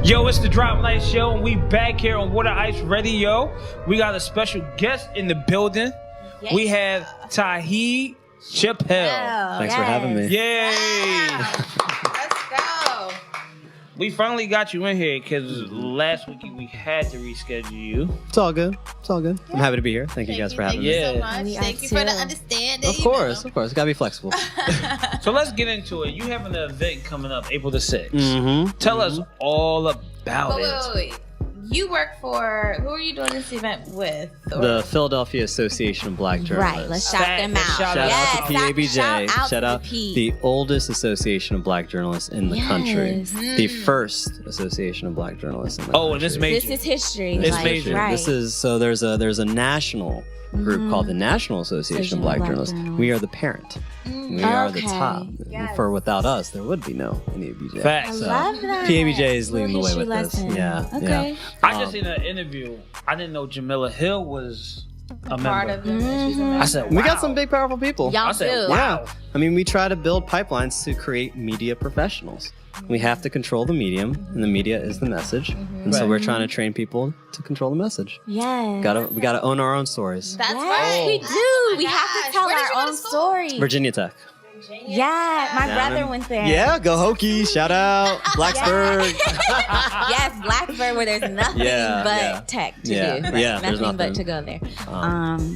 Yo, it's the Drop Light Show, and we back here on Water Ice Radio. We got a special guest in the building. Yeah. We have Tauhid Chappell. Thanks for having me. Yay! Wow. Let's go. We finally got you in here because last week we had to reschedule you. It's all good. It's all good. Yeah. I'm happy to be here. Thank you guys for having me. Thank you so much. Thank you for the understanding. Of course. Gotta be flexible. So let's get into it. You have an event coming up April the 6th. Tell us all about it. Wait. You work for, who are you doing this event with? The Philadelphia Association of Black Journalists. Right, let's shout them out. Shout out to PABJ. Shout out the oldest association of Black journalists in the country. The first association of Black journalists in the country. And this major. This is history. It's major. Right. This is, so there's a national group called the National Association of Black Journalists. We are the parent. We are the top. Yes. For without us, there would be no NABJ. Facts. I love that. PABJ is leading the way with this. Yeah. Okay. Yeah. I just seen an interview. I didn't know Jamila Hill was a Part member. of the I said, wow. We got some big, powerful people. Y'all I said, do. wow. Yeah. I mean, we try to build pipelines to create media professionals. We have to control the medium, and the media is the message. And so Right. we're trying to train people to control the message. Yes. We gotta own our own stories. That's Yes, right. we do. Oh my We have gosh. to tell Where did you go our to own school? story. Virginia Tech. Yeah, my Down brother in- went there. Yeah, go Hokies. Shout out. Blacksburg. Yes, Blacksburg, where there's nothing Yeah, but yeah. tech to Yeah, do. Right? yeah, there's nothing but nothing. to go there.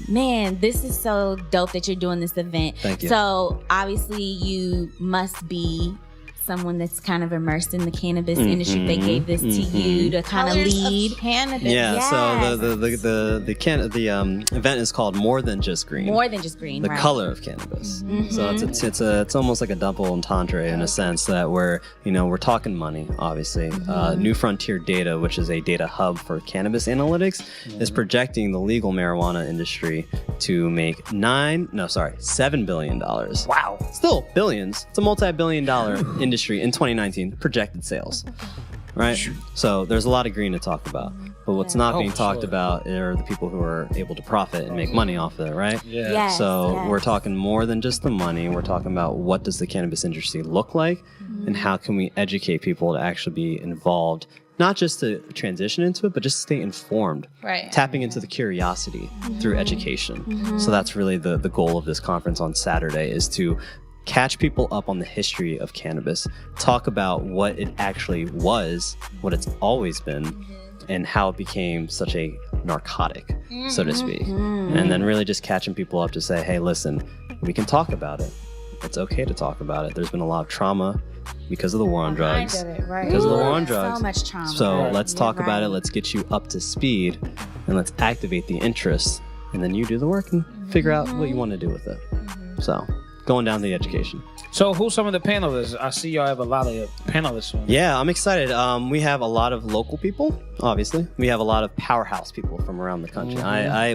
Man, this is so dope that you're doing this event. Thank you. So obviously you must be someone that's kind of immersed in the cannabis industry. They gave this to you to kind of Colors lead. of cannabis. Yeah, Yes. so the event is called More Than Just Green. More than just green, The right? color of cannabis. So it's almost like a double entendre in a sense that we're talking money, obviously. New Frontier Data, which is a data hub for cannabis analytics, is projecting the legal marijuana industry to make $7 billion. Wow. Still billions. It's a multi-billion-dollar industry in 2019 projected sales. Right? So there's a lot of green to talk about. But what's not being talked about are the people who are able to profit and make money off of it, right? Yeah. Yes, So yes. we're talking more than just the money. We're talking about what does the cannabis industry look like and how can we educate people to actually be involved, not just to transition into it, but just stay informed. Right. Tapping into the curiosity through education. So that's really the goal of this conference on Saturday, is to catch people up on the history of cannabis, talk about what it actually was, what it's always been, and how it became such a narcotic, so to speak. And then really just catching people up to say, hey, listen, we can talk about it. It's okay to talk about it. There's been a lot of trauma because of the war on drugs. Because of the war on drugs. So much trauma. So let's talk You're about it. right. Let's get you up to speed, and let's activate the interest. And then you do the work and figure out what you want to do with it. So going down the education. So who's some of the panelists? I see y'all have a lot of panelists on. Yeah, I'm excited. We have a lot of local people, obviously. We have a lot of powerhouse people from around the country.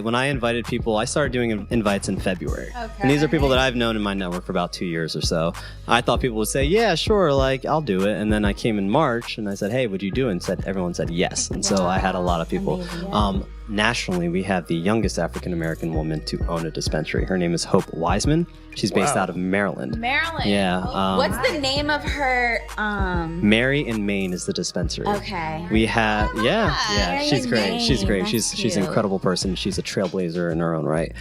When I invited people, I started doing invites in February. Okay. And these are people that I've known in my network for about 2 years or so. I thought people would say, yeah, sure, like, I'll do it. And then I came in March and I said, hey, would you do it? And everyone said yes. And so I had a lot of people. Amazing. Nationally, we have the youngest African-American woman to own a dispensary. Her name is Hope Wiseman. She's based out of Maryland. Maryland. Yeah. What's the name of her? Mary in Maine is the dispensary. Okay. We have, Mary she's in great. She's Maine, great. that's She's an cute. incredible person. She's a trailblazer in her own right.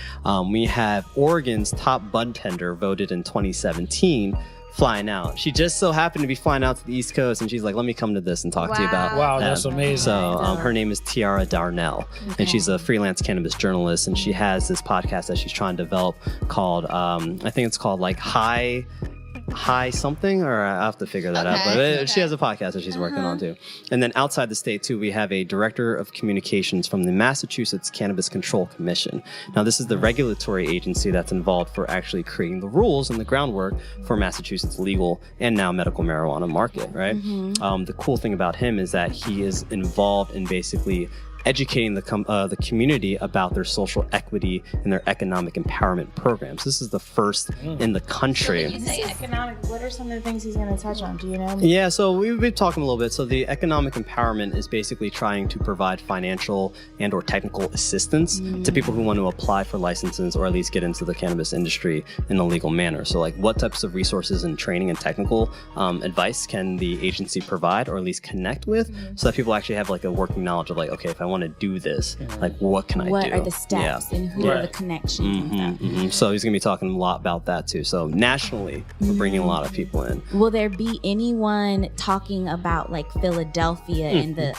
We have Oregon's top bud tender voted in 2017 flying out. She just so happened to be flying out to the East Coast, and she's like, let me come to this and talk to you about Wow, them. that's amazing. So her name is Tiara Darnell, and she's a freelance cannabis journalist, and she has this podcast that she's trying to develop called, I think it's called like High something, or I have to figure that out. But she has a podcast that she's working on too. And then outside the state too, we have a director of communications from the Massachusetts Cannabis Control Commission. Now this is the regulatory agency that's involved for actually creating the rules and the groundwork for Massachusetts legal and now medical marijuana market, right? The cool thing about him is that he is involved in basically educating the community about their social equity and their economic empowerment programs. This is the first in the country. So when you say economic, what are some of the things he's going to touch on? Do you know? Yeah, so we've been talking a little bit. So the economic empowerment is basically trying to provide financial and or technical assistance to people who want to apply for licenses or at least get into the cannabis industry in a legal manner. So like what types of resources and training and technical advice can the agency provide or at least connect with so that people actually have like a working knowledge of like, okay, if I want to do this, like what can I do? What are the steps and who are the connections and stuff? So he's going to be talking a lot about that too. So nationally, we're bringing a lot of people in. Will there be anyone talking about like Philadelphia and the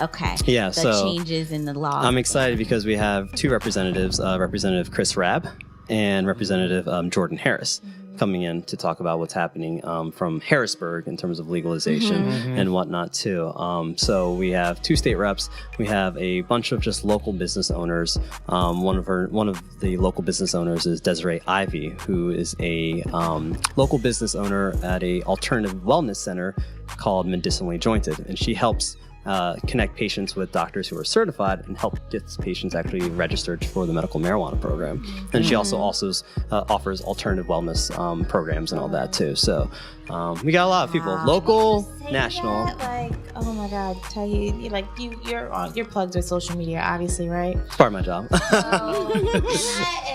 changes in the law? I'm excited because we have two representatives, Representative Chris Rabb and Representative Jordan Harris, coming in to talk about what's happening from Harrisburg in terms of legalization and whatnot too. So we have two state reps. We have a bunch of just local business owners. One of the local business owners is Desiree Ivy, who is a local business owner at a alternative wellness center called Medicinally Jointed, and she helps connect patients with doctors who are certified and help get patients actually registered for the medical marijuana program. And she also offers alternative wellness programs and all that too. So we got a lot of people, local, national. Like, oh my God, you're plugged with social media, obviously, right? It's part of my job. And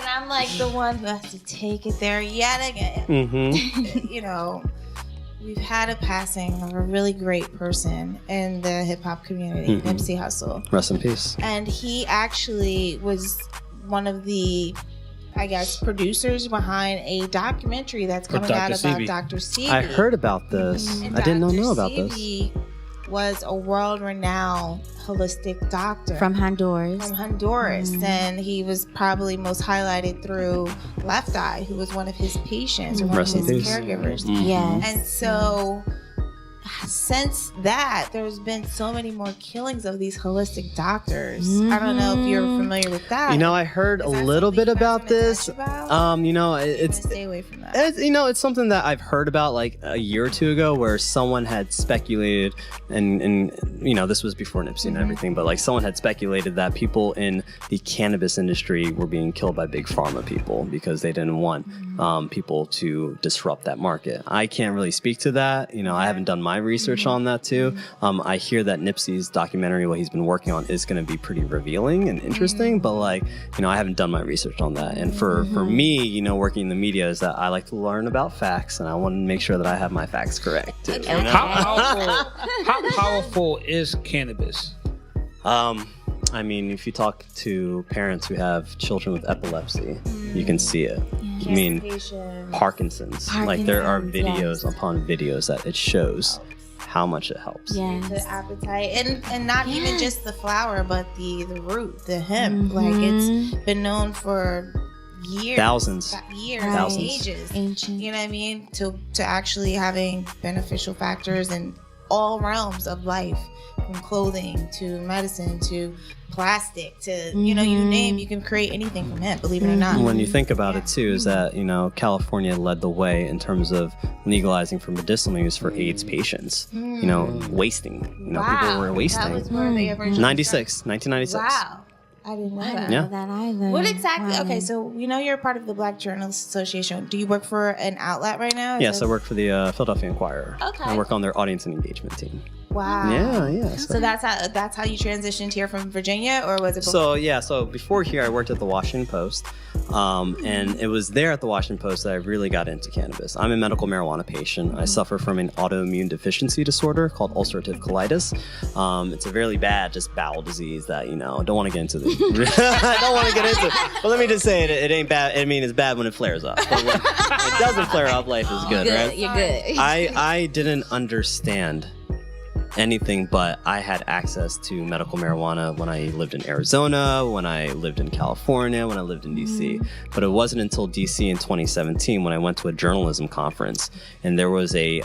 I'm like the one who has to take it there yet again. You know. We've had a passing of a really great person in the hip hop community, Nipsey Hussle. Rest in peace. And he actually was one of the, I guess, producers behind a documentary that's coming out about Dr. Sebi. I heard about this. I didn't know about this. Was a world-renowned holistic doctor from Honduras. And he was probably most highlighted through Left Eye, who was one of his patients or one of his caregivers. Yes. And so since that, there's been so many more killings of these holistic doctors. I don't know if you're familiar with that. You know, I heard a little bit about this. You know, it's stay away from that. It's something that I've heard about like a year or two ago, where someone had speculated, and you know, this was before Nipsey and everything, but like someone had speculated that people in the cannabis industry were being killed by big pharma people because they didn't want people to disrupt that market. I can't really speak to that. You know, I haven't done my research on that too. I hear that Nipsey's documentary, what he's been working on, is going to be pretty revealing and interesting, but like, you know, I haven't done my research on that. And for me, you know, working in the media, is that I like to learn about facts, and I want to make sure that I have my facts correct too. You know? How powerful is cannabis? I mean, if you talk to parents who have children with epilepsy, you can see it. I mean, Parkinson's. Like there are videos upon videos that it shows how much it helps. Yes. The appetite, and not even just the flower, but the root, the hemp. Like it's been known for years, thousands, ages. Ancient. You know what I mean? To actually having beneficial factors in all realms of life, from clothing to medicine to plastic to you know, you name, you can create anything from hemp, believe it or not. When you think about it too, is that, you know, California led the way in terms of legalizing for medicinal use for AIDS patients. You know, wasting. You know, people were wasting. That was where they originally 1996. Wow. I didn't know that. I didn't know that either. What exactly? Wow. Okay, so we know you're a part of the Black Journalists Association. Do you work for an outlet right now? Yes, I work for the Philadelphia Inquirer. Okay. I work on their audience and engagement team. Wow. Yeah. So that's how you transitioned here from Virginia, or was it before? So before here, I worked at the Washington Post, and it was there at the Washington Post that I really got into cannabis. I'm a medical marijuana patient. I suffer from an autoimmune deficiency disorder called ulcerative colitis. It's a really bad, just bowel disease that, you know, don't want to get into. I don't want to get into it. But let me just say it ain't bad. I mean, it's bad when it flares up. But when it doesn't flare up, life is good, right? You're good. I didn't understand anything, but I had access to medical marijuana when I lived in Arizona, when I lived in California, when I lived in DC. But it wasn't until DC in 2017 when I went to a journalism conference, and there was a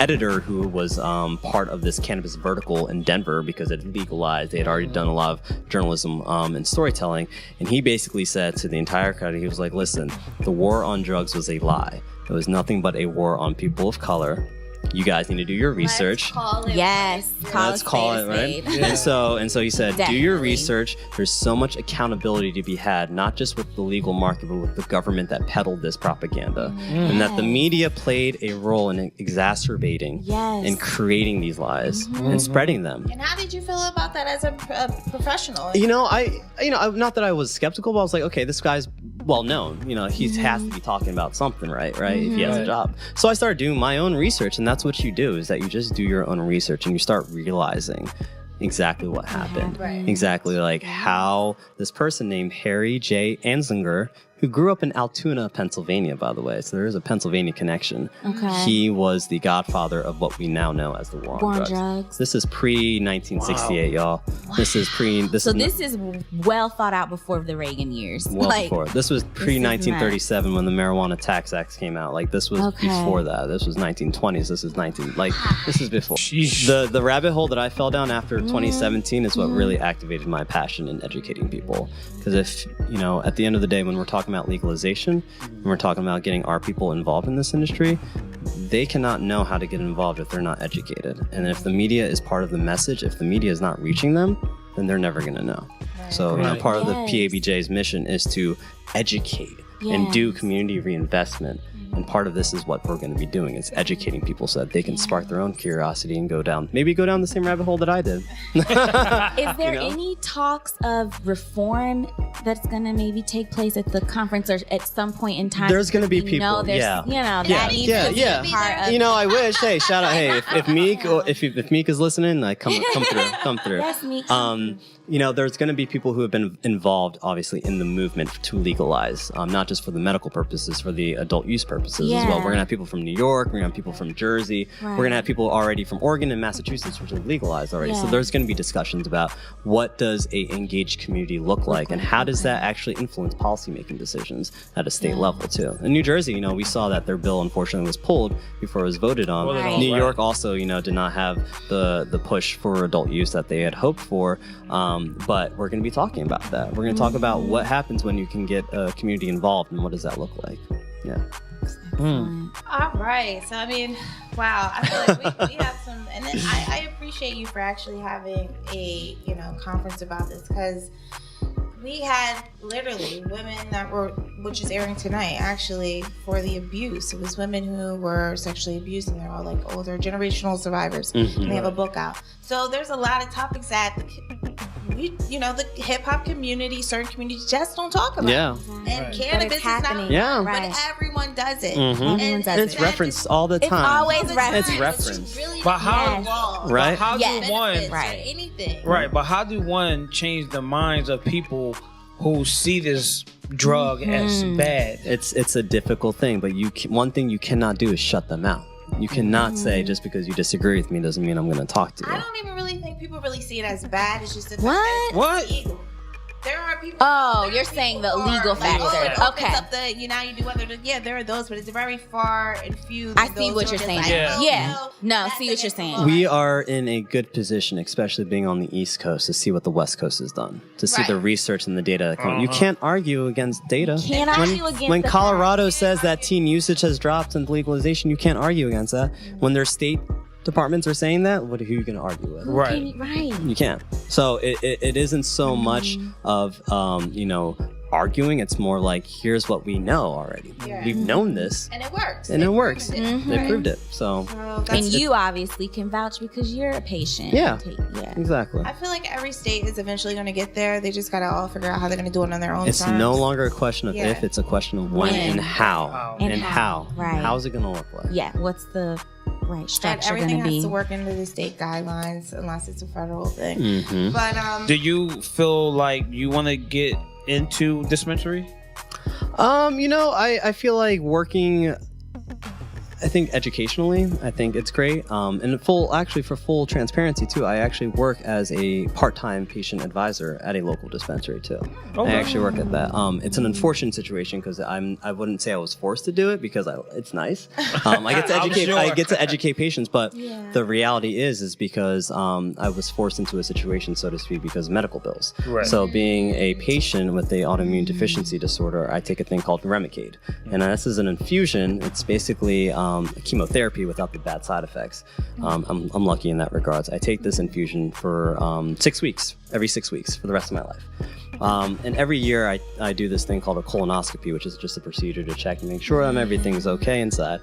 editor who was part of this cannabis vertical in Denver because it legalized. They had already done a lot of journalism and storytelling, and he basically said to the entire crowd, he was like, "Listen, the war on drugs was a lie. It was nothing but a war on people of color, you guys need to do your research. Yes, Let's call it, right? Yeah. And so he said, do your Definitely. research. There's so much accountability to be had, not just with the legal market, but with the government that peddled this propaganda. And that the media played a role in exacerbating and creating these lies and spreading them. And how did you feel about that as a professional? Not that I was skeptical, but I was like, okay, this guy's well known. He has to be talking about something, right? If he has a job. So I started doing my own research, and that's what you do, is that you just do your own research and you start realizing exactly what happened. Exactly like how this person named Harry J. Anslinger, who grew up in Altoona, Pennsylvania, by the way. So there is a Pennsylvania connection. Okay. He was the godfather of what we now know as the war on drugs. This is pre-1968, y'all. This is this is well thought out before the Reagan years. Before. This was pre-1937 when the Marijuana Tax Act came out. Like, this was before that. This was 1920s. This is before. Sheesh. The rabbit hole that I fell down after 2017 is what really activated my passion in educating people. Because if, at the end of the day, when we're talking about legalization, when we're talking about getting our people involved in this industry, they cannot know how to get involved if they're not educated. And if the media is part of the message, if the media is not reaching them, then they're never going to know. So part of the PABJ's mission is to educate and do community reinvestment. And part of this is what we're going to be doing. It's educating people so that they can spark their own curiosity and go down the same rabbit hole that I did. Is there any talks of reform that's going to maybe take place at the conference or at some point in time? There's going to be people. That needs to be a part of I wish. Hey, shout out. Hey, if Meek is listening, like come through. Yes, Meek. There's going to be people who have been involved, obviously, in the movement to legalize, not just for the medical purposes, for the adult use purposes as well. We're going to have people from New York. We're going to have people from Jersey. We're going to have people already from Oregon and Massachusetts, which have legalized already. So there's going to be discussions about what does a engaged community look like, and how does that actually influence policymaking decisions at a state level too. In New Jersey, we saw that their bill unfortunately was pulled before it was voted on. New York also, did not have the push for adult use that they had hoped for. But we're going to be talking about that. We're going to talk about what happens when you can get a community involved and what does that look like. Yeah. All right. So, wow. I feel like we have some, and then I appreciate you for actually having a, conference about this, because we had literally women which is airing tonight, actually, for the abuse. It was women who were sexually abused, and they're all like older generational survivors. And they have a book out. So there's a lot of topics that the hip hop community, certain communities just don't talk about. Yeah. And cannabis is happening. not, but everyone does it. Everyone does it's it. referenced all the time. It's always referenced. It's referenced. Really But how- involved. Right? How do one Anything. Right, but how do one change the minds of people who see this drug as bad? It's a difficult thing, but one thing you cannot do is shut them out. You cannot say just because you disagree with me doesn't mean I'm going to talk to you. I don't even really think people really see it as bad. It's just the fact What? that it's What? illegal. There are people. Oh, you're saying the legal factor. It Okay. opens up now you do other. There are those, but it's very far and few. I see what you're saying. No, see what you're saying. We are in a good position, especially being on the East Coast, to see what the West Coast has done, to see the research and the data that come. You can't argue against data. Can't argue against when the Colorado facts. says that teen usage has dropped since legalization, you can't argue against that. When their state departments are saying that, who are you going to argue with? Right. Right. You can't. So it isn't so much of arguing. It's more like, here's what we know already. We've known this, and it works. and it works. They proved it. So And you obviously can vouch because you're a patient. Yeah. Exactly. I feel like every state is eventually going to get there. They just got to all figure out how they're going to do it on their own It's terms. no longer a question of if, it's a question of when and how. And how. Right. How's it going to look like? Yeah. What's the structure going everything to be? has to work into the state guidelines unless it's a federal thing. But Do you feel like you want to get into dispensary? I feel like working, I think educationally, I think it's great. And for full transparency too, I actually work as a part-time patient advisor at a local dispensary too. Okay. I actually work at that. It's an unfortunate situation because I wouldn't say I was forced to do it because it's nice. I get to educate. Sure. I get to educate patients, but the reality is because I was forced into a situation, so to speak, because of medical bills. Right. So being a patient with a autoimmune deficiency disorder, I take a thing called Remicade, and this is an infusion. It's basically chemotherapy without the bad side effects. I'm lucky in that regards. I take this infusion for 6 weeks, every 6 weeks for the rest of my life. And every year I do this thing called a colonoscopy, which is just a procedure to check and make sure everything's okay inside.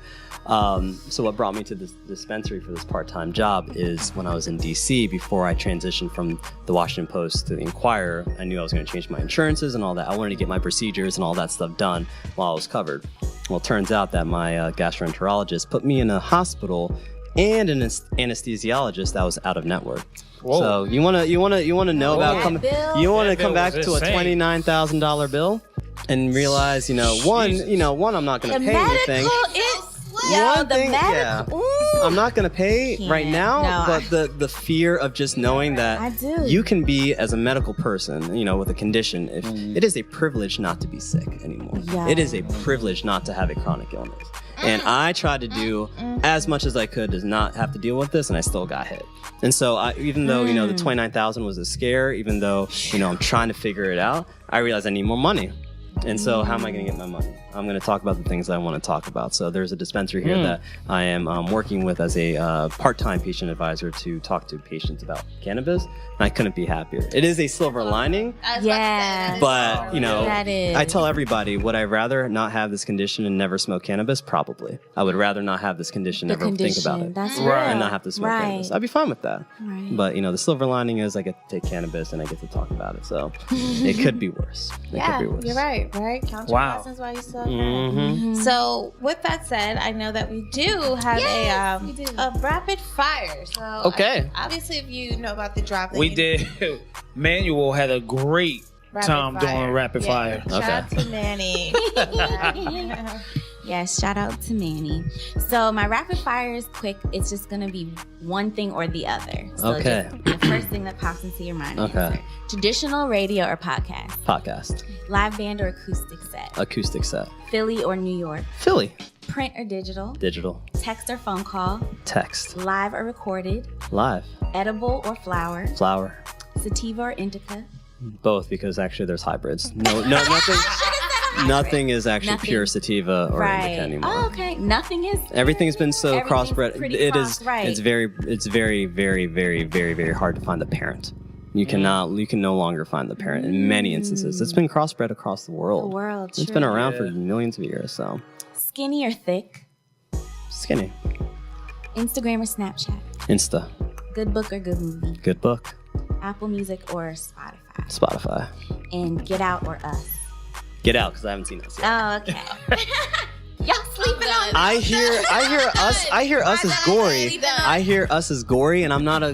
So what brought me to this dispensary for this part-time job is when I was in DC, before I transitioned from the Washington Post to the Inquirer, I knew I was going to change my insurances and all that. I wanted to get my procedures and all that stuff done while I was covered. Well, it turns out that my gastroenterologist put me in a hospital and an anesthesiologist that was out of network. Whoa. So you wanna know about come back to a $29,000 bill and realize one I'm not gonna pay anything. I'm not gonna pay right now, but the fear of just knowing that you can be, as a medical person, with a condition, it is a privilege not to be sick anymore. Yeah. It is a privilege not to have a chronic illness. And I tried to do as much as I could to not have to deal with this, and I still got hit. And so even though, the 29,000 was a scare, even though, I'm trying to figure it out, I realized I need more money. And so how am I going to get my money? I'm going to talk about the things I want to talk about. So there's a dispensary here that I am working with as a part-time patient advisor to talk to patients about cannabis. And I couldn't be happier. It is a silver lining. Yeah. But, that is. I tell everybody, would I rather not have this condition and never smoke cannabis? Probably. I would rather not have this condition, never think about it. That's right. And not have to smoke cannabis. I'd be fine with that. Right. But, the silver lining is I get to take cannabis and I get to talk about it. So it could be worse. It could be worse. You're right. Count your blessings while you still can. So with that said, I know that we do have a rapid fire. So okay. Obviously, if you know about the drop, we did. Manuel had a great time doing rapid fire. Shout out to Manny. Yes, shout out to Manny. So my rapid fire is quick. It's just going to be one thing or the other. So okay. Just the first thing that pops into your mind. Okay. Answer. Traditional radio or podcast? Podcast. Live band or acoustic set? Acoustic set. Philly or New York? Philly. Print or digital? Digital. Text or phone call? Text. Live or recorded? Live. Edible or flower? Flower. Sativa or indica? Both, because actually there's hybrids. No, nothing. Nothing is actually pure sativa or indica anymore. Oh, okay. Nothing is. Everything's been so crossbred. It is. Right. It's very, very, very, very, very hard to find the parent. You can no longer find the parent in many instances. It's been crossbred across the world. It's been around for millions of years. So. Skinny or thick? Skinny. Instagram or Snapchat? Insta. Good book or good movie? Good book. Apple Music or Spotify? Spotify. And Get Out or Us? Get Out, because I haven't seen Us yet. Oh, okay. Y'all sleeping on I hear Us as gory. I hear Us as gory, and I'm not a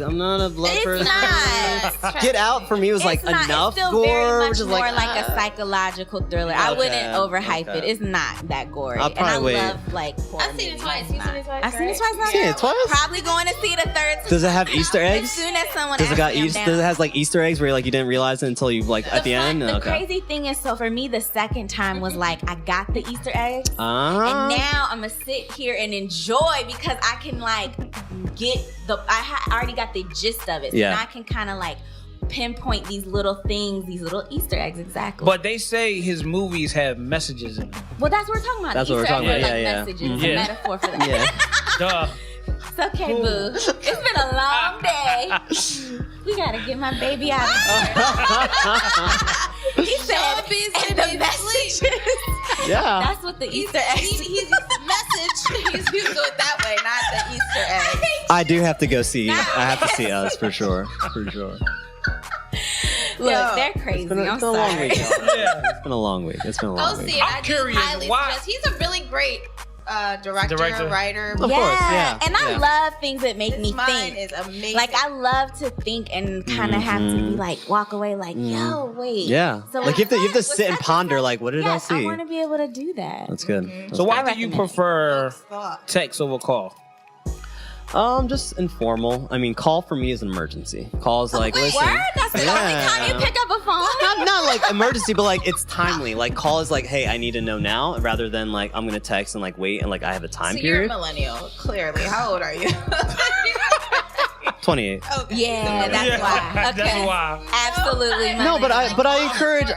blood person. It's not. Get Out for me was like enough it's still gore, very which is much more like a psychological thriller. I wouldn't overhype it. It's not that gory. I'll probably and I love like horror. I've seen it twice. You've seen it twice. I've seen it twice. Seen it twice? Probably going to see the third time. Does it have Easter eggs? As soon as someone Does it has like Easter eggs where like you didn't realize it until you like at the end? The crazy thing is, so for me, the second time was like I got the Easter eggs, and now I'm gonna sit here and enjoy because I can like get I already got the gist of it, so now I can kind of like pinpoint these little things, these little Easter eggs exactly. But they say his movies have messages in them. Well, that's what we're talking about. That's Easter what we're talking eggs about. are like messages, a metaphor for that. Duh. It's okay, boo. It's been a long day. We gotta get my baby out of here. He said, and the messages. Yeah. That's what the Easter eggs. He's used the message. He's used it that way, not the Easter egg. I do have to go see. I have to see Us for sure. For sure. Look, they're crazy. I'm sorry. A long week. It's been a long week. Go see it. I'm curious why. He's a really great director, writer. Of course, yeah. And I love things that make me think. Is amazing. Like I love to think and kind of have to be like walk away like, yo, wait. Yeah. So like you have to sit and ponder like, what did I see? I want to be able to do that. That's good. So why do you prefer text over call? Just informal. I mean, call for me is an emergency. Call is like, listen. Word? That's the only time you pick up a phone? Not like emergency, but like it's timely. Like call is like, hey, I need to know now, rather than like I'm gonna text and like wait and like I have a time period. You're a millennial, clearly. How old are you? 28. Okay. Yeah, that's why. Okay. That's why. Absolutely. No, but I encourage.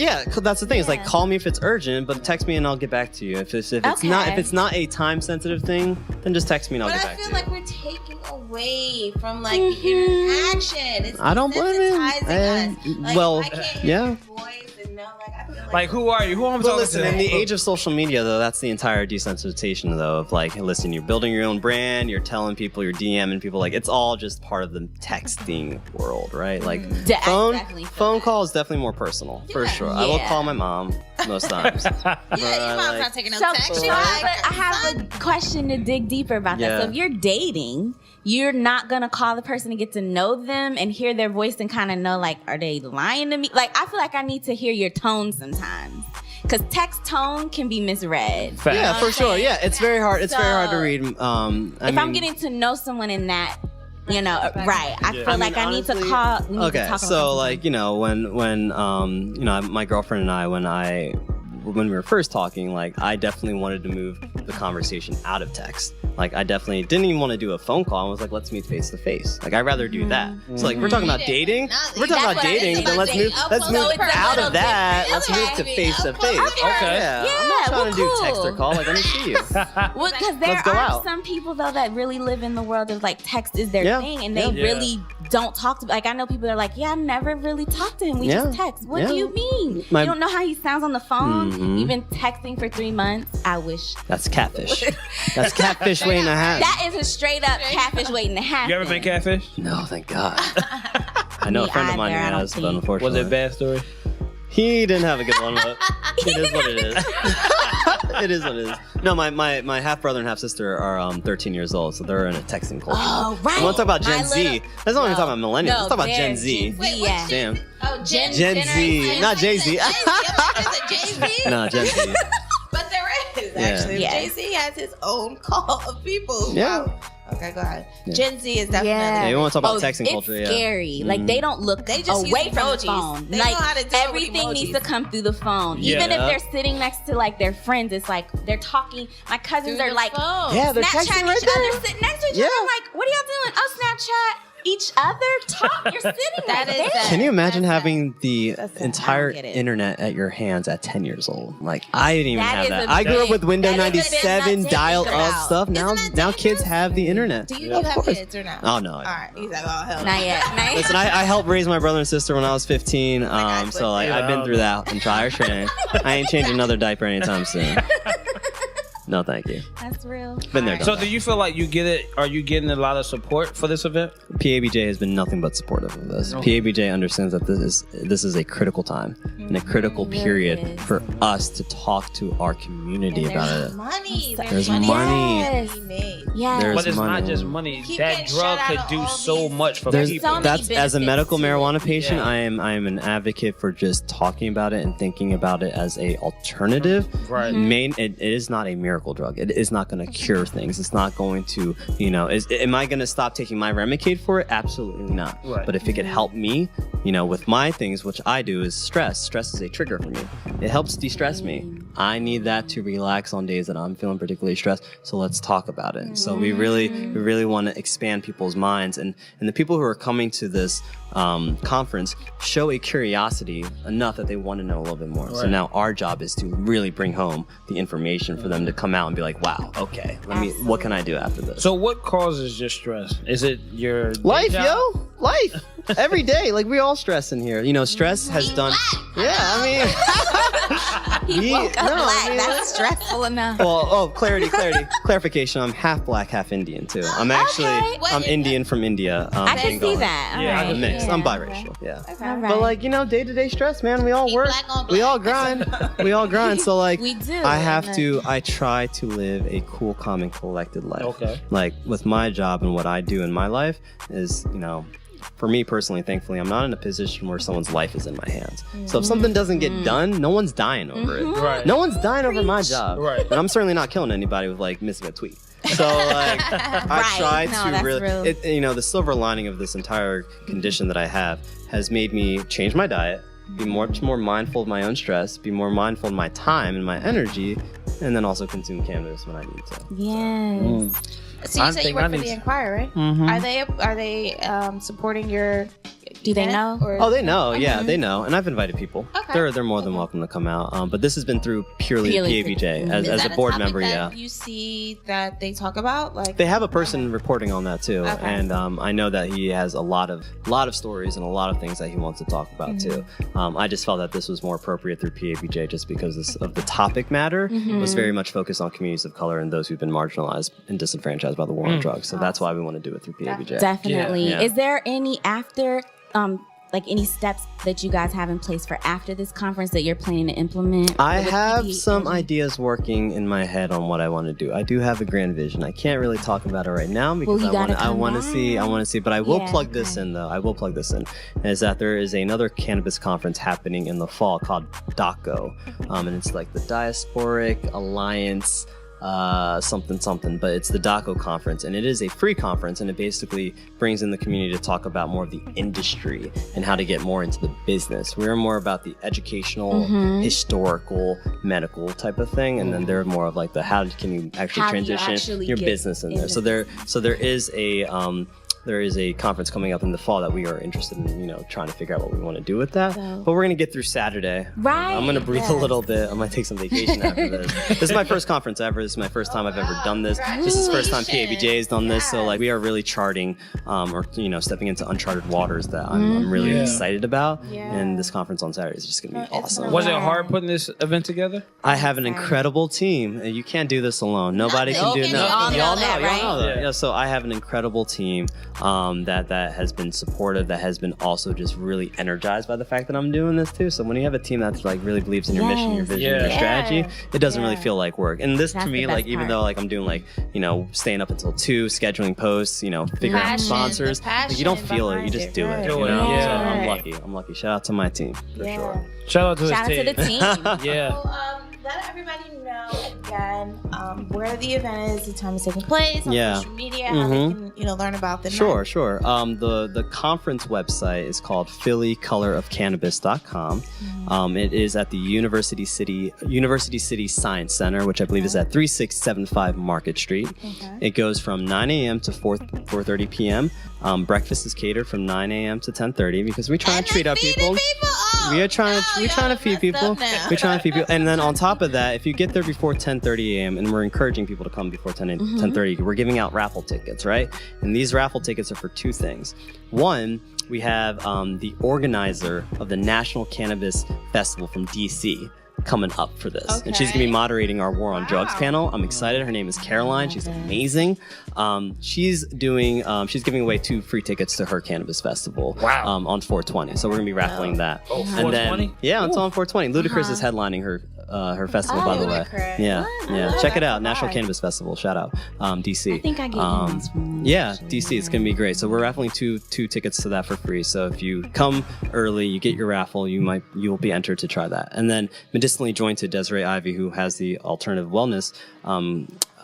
Yeah, 'cause that's the thing. It's like call me if it's urgent, but text me and I'll get back to you. If it's not a time sensitive thing, then just text me and I'll get back to you. But I feel like we're taking away from like the interaction. It's I don't blame you. desensitizing us. Like, well, I can't yeah. hear your voice and know, like I feel Like, who are you? Who am I But talking listen, to? in the age of social media, though, that's the entire desensitization, though, of like, listen, you're building your own brand, you're telling people, you're DMing people, like, it's all just part of the texting world, right? Like, phone call is definitely more personal, for sure. I will call my mom most times. your mom's not taking no text. But I have a question to dig deeper about that. So if you're dating, you're not gonna call the person to get to know them and hear their voice and kind of know, like, are they lying to me? Like, I feel like I need to hear your tone sometimes. Because text tone can be misread. Fact. Yeah, for sure. Yeah, it's very hard. It's very hard to read. If I'm getting to know someone in that, right? I feel like I need to call. We need to talk so about like when my girlfriend and I when we were first talking, like I definitely wanted to move the conversation out of text. Like I definitely didn't even want to do a phone call. I was like, let's meet face to face. Like I'd rather do that. So like we're talking about dating. If we're talking about dating, then let's move out of that. Let's move to face to face. Okay. Yeah. I'm not trying to do text or call. Like let me see you. Well, because there are some people though that really live in the world of like text is their thing, and they really don't talk to. Like I know people that are like, yeah, I never really talked to him. We just text. What do you mean? You don't know how he sounds on the phone. You've been texting for 3 months. I wish. That's catfish. That's catfish waiting to happen. That is a straight up catfish waiting to happen. You ever been catfish? No, thank God. I know a friend of mine who has, but unfortunately. Was it a bad story? He didn't have a good one, but it is what it is. It is what it is. No, my half brother and half sister are 13 years old, so they're in a texting culture. Oh, right. I want to talk about Gen Z. Let's not even talk about millennials. Let's talk about Gen Z. Yeah. Damn. Oh, Gen Z. Not Jay-Z. Jay-Z? No, Gen Z. But there is, actually. Yeah. Jay-Z has his own call of people. Yeah. Wow. Okay, go ahead. Yeah. Gen Z is definitely. Yeah, you want to talk about texting culture? It's scary. Like they don't look They just away use from emojis. the phone. They like know how to do it with everything needs emojis. to come through the phone. Yeah. Even if they're sitting next to like their friends, it's like they're talking. My cousins are like Yeah, they're texting Snapchatting right each there. other, sitting next to each other. I'm like, what are y'all doing? Oh, Snapchat each other. Talk. You're sitting right there. Can you imagine having the That's entire I don't get it. internet at your hands at 10 years old? Like I didn't even That have is that. a I grew up big- with Windows that is a big 97 nut to dial think up about. stuff. Now Isn't that kids dangerous? have the internet. Do you Of have course. kids or not? Oh no. All right. He's like, oh hell. Not yet. Not yet. Listen, I helped raise my brother and sister when I was 15. God, So like I've been through that entire training. I ain't changing another diaper anytime soon. No, thank you. That's real. Been there, done So that. do you feel like you get it? Are you getting a lot of support for this event? PABJ has been nothing but supportive of this. Okay. PABJ understands that this is a critical time and a critical It really period is. for us to talk to our community And about there's it. money. There's money. Yes. to be made. Yeah. There's But it's not money. just money. Keep That getting drug shut could out of do all so these- much for There's people. so many that's as a medical benefits to marijuana it. patient, Yeah. I am an advocate for just talking about it and thinking about it as a alternative. Right. It is not a miracle drug. It is not going to cure things. It's not going to, am I going to stop taking my Remicade for it? Absolutely not. Right. But if it could help me, with my things, which I do is stress. Stress is a trigger for me. It helps de-stress me. I need that to relax on days that I'm feeling particularly stressed. So let's talk about it. So we really want to expand people's minds, and the people who are coming to this conference show a curiosity enough that they want to know a little bit more. So Right. now our job is to really bring home the information for them to come out and be like, wow, okay, what can I do after this? So what causes your stress? Is it your day Life, job? life. Every day, like we all stress in here. Stress has done. Yeah, I mean, He woke up no, black. I mean, That's stressful enough. well, clarification. I'm half black, half Indian too. I'm actually, Okay. I'm Indian from India. I can see Bengali. that. Yeah, All I'm right. mixed. I'm biracial. Yeah. All right. But like, day-to-day stress, man. We all work. black on We black. all grind. We all grind. So like, We do. I try to live a cool, calm, and collected life. Okay. Like with my job and what I do in my life is, for me personally, thankfully, I'm not in a position where someone's life is in my hands. So if something doesn't get done, no one's dying over it. Right. No one's dying over my job. Right. And I'm certainly not killing anybody with like missing a tweet. So like, I Right. try No, to that's really, real. the silver lining of this entire condition that I have has made me change my diet, be much more mindful of my own stress, be more mindful of my time and my energy, and then also consume cannabis when I need to. Yes. So you said you work for the Inquirer, right? Mm-hmm. Are they supporting your? Do they know? Oh, they know. Yeah, they know. And I've invited people. Okay. They're more than welcome to come out. But this has been through purely PABJ as a board member. Yeah. You see that they talk about they have a person reporting on that too, and I know that he has a lot of stories and a lot of things that he wants to talk about too. I just felt that this was more appropriate through PABJ just because of the topic matter. It was very much focused on communities of color and those who've been marginalized and disenfranchised by the war on drugs. So that's why we want to do it through PABJ. Definitely. Yeah. Is there any after any steps that you guys have in place for after this conference that you're planning to implement? I have some ideas working in my head on what I want to do. I do have a grand vision. I can't really talk about it right now because I want to see, but I will plug this in though. I will plug this in. Is that there is another cannabis conference happening in the fall called DACO. And it's like the Diasporic Alliance something, but it's the DACO conference, and it is a free conference, and it basically brings in the community to talk about more of the industry and how to get more into the business. We're more about the educational, historical, medical type of thing, and then they're more of like the how can you actually transition your business in there. So there is a conference coming up in the fall that we are interested in, trying to figure out what we want to do with that. But we're going to get through Saturday. Right. I'm going to breathe a little bit. I'm going to take some vacation after this. This is my first conference ever. This is my first time I've ever done this. This is the first time PABJ has done this. So we are really charting or stepping into uncharted waters that I'm really excited about. Yeah. And this conference on Saturday is just going to be awesome. Was it hard putting this event together? I have an incredible team. You can't do this alone. Nobody can do it. Y'all know that. Yeah, so I have an incredible team. That has been supportive, that has been also just really energized by the fact that I'm doing this too. So when you have a team that's really believes in your mission, your vision, your strategy, it doesn't really feel like work. And this to me, even though I'm doing staying up until 2, scheduling posts, figuring out sponsors, you don't feel it, you just do it. So I'm lucky. Shout out to my team for sure. Shout out to the team. Yeah. So, let everybody know again where the event is, the time it's taking place, on social media, how they can learn about the Sure. The conference website is called phillycolorofcannabis.com. It is at the University City Science Center, which I believe is at 3675 Market Street. It goes from 9 a.m. to 4:30 p.m. Breakfast is catered from 9 a.m. to 10:30 because we try to treat our people. We're trying to feed people. We're trying to feed people. And then on top of that, if you get there before 10:30 a.m., and we're encouraging people to come before 10:30, we're giving out raffle tickets, right? And these raffle tickets are for 2 things. One, we have the organizer of the National Cannabis Festival from DC coming up for this. And she's going to be moderating our War on Drugs panel. I'm excited. Her name is Caroline. She's amazing. She's giving away 2 free tickets to her cannabis festival on 420. So we're going to be raffling that. Oh, and 420? Then, it's on 420. Ludacris is headlining her festival, by the way. Yeah. Check it out. National Cannabis Festival. Shout out. DC. I think I get ones from them. Yeah, DC. It's going to be great. So we're raffling two tickets to that for free. So if you come early, you get your raffle, you'll be entered to try that. And then medicinally joined to Desiree Ivy, who has the Alternative Wellness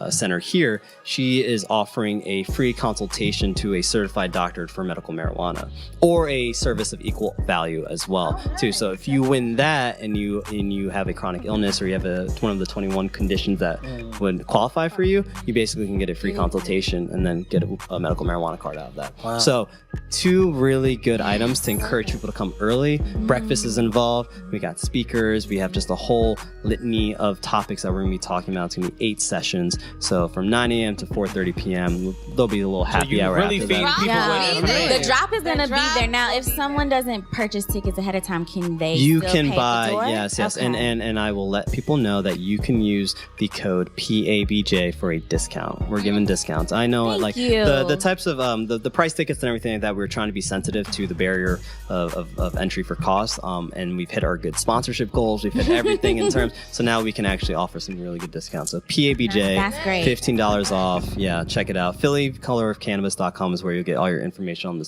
Center here. She is offering a free consultation to a certified doctor for medical marijuana, or a service of equal value as well, too. So if you win that and you have a chronic illness, or you have one of the 21 conditions that would qualify for you basically can get a free consultation and then get a medical marijuana card out of that. Wow. So 2 really good items to encourage people to come early. Breakfast is involved. We got speakers. We have just a whole litany of topics that we're going to be talking about. It's going to be 8 sessions. So from 9 a.m. to 4:30 p.m., there'll be a little happy hour really after feed that. people with The drop is going to be there. Now, if someone doesn't purchase tickets ahead of time, can they You still can pay buy, at the door? yes. Okay. And I will let people know that you can use the code PABJ for a discount. We're giving discounts. I know Thank you. the types of the price tickets and everything like that, we're trying to be sensitive to the barrier of entry for cost. And we've hit our good sponsorship goals. We've hit everything in terms. So now we can actually offer some really good discounts. So PABJ, That's great. $15 off. Yeah, check it out. phillycolorofcannabis.com is where you'll get all your information on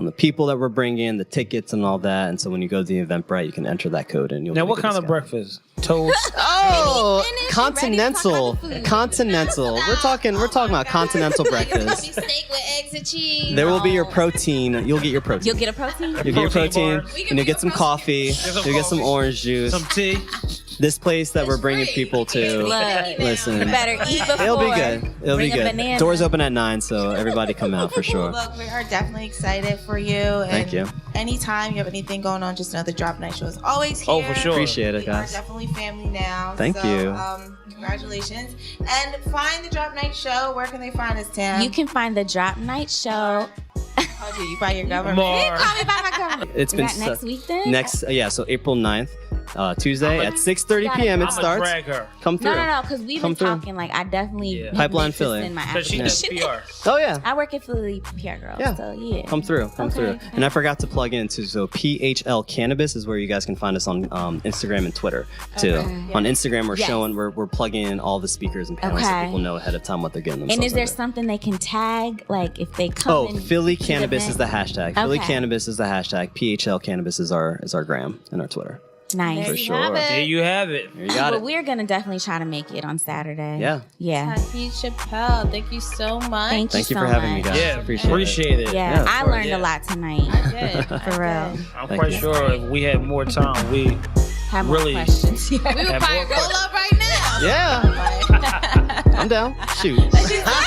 the people that we're bringing, the tickets and all that. And so when you go to the Eventbrite, you can enter that code and you'll Now, get a what good kind of discount. breakfast? Toast? Oh, Finish, continental. ready to talk about the food. Continental. We're talking about continental breakfast. steak with eggs and cheese. There will be your protein. You'll get your protein. You'll get a protein? You'll get your Protein protein, bars. and you'll get some coffee. You'll get some orange juice. Some tea? This place that we're bringing people to. Look, Listen, you better eat before. it'll be good. It'll Bring be a good. banana. Doors open at 9, so everybody come out for sure. Look, we are definitely excited for you. And Thank you. Anytime you have anything going on, just know the Drop Night Show is always here. Oh, for sure. Appreciate it, We are guys. definitely family now. Thank you. Congratulations. And find the Drop Night Show. Where can they find us, Tam? You can find the Drop Night Show. Oh, you by your government. More. You call me by my government. It's Is been that next week then? so April 9th, Tuesday at 6:30 p.m. It I'ma starts. drag her. Come through. No, because we've Come been through. talking. Like, I definitely Yeah. have Pipeline been to Philly. send my Because she does application. PR. Oh yeah. I work at Philly PR Girl, Yeah. so yeah. Come through. Okay. And I forgot to plug in too. So PHL Cannabis is where you guys can find us on Instagram and Twitter too. Okay. On Instagram, we're Yes. showing we're plugging in all the speakers and panels so Okay. people know ahead of time what they're getting themselves And is there into. something they can tag, like if they come? Oh, in Philly to the Cannabis is event? the hashtag. Philly Okay. Cannabis is the hashtag. PHL Cannabis is our gram and our Twitter. Nice. For sure. There you have it. You got Well, it. we're gonna definitely try to make it on Saturday. Yeah. Yeah. Tauhid Chappell, thank you so much. Thank Thank you so for having me, much. guys. Yeah, Appreciate it. Yeah, Yeah, of I course. learned Yeah. a lot tonight. I did. For real. I'm Thank quite you. sure if we had more time, we Have more Really? questions. We would Have probably more- roll up right now. Yeah. I'm down. Shoot. She's like,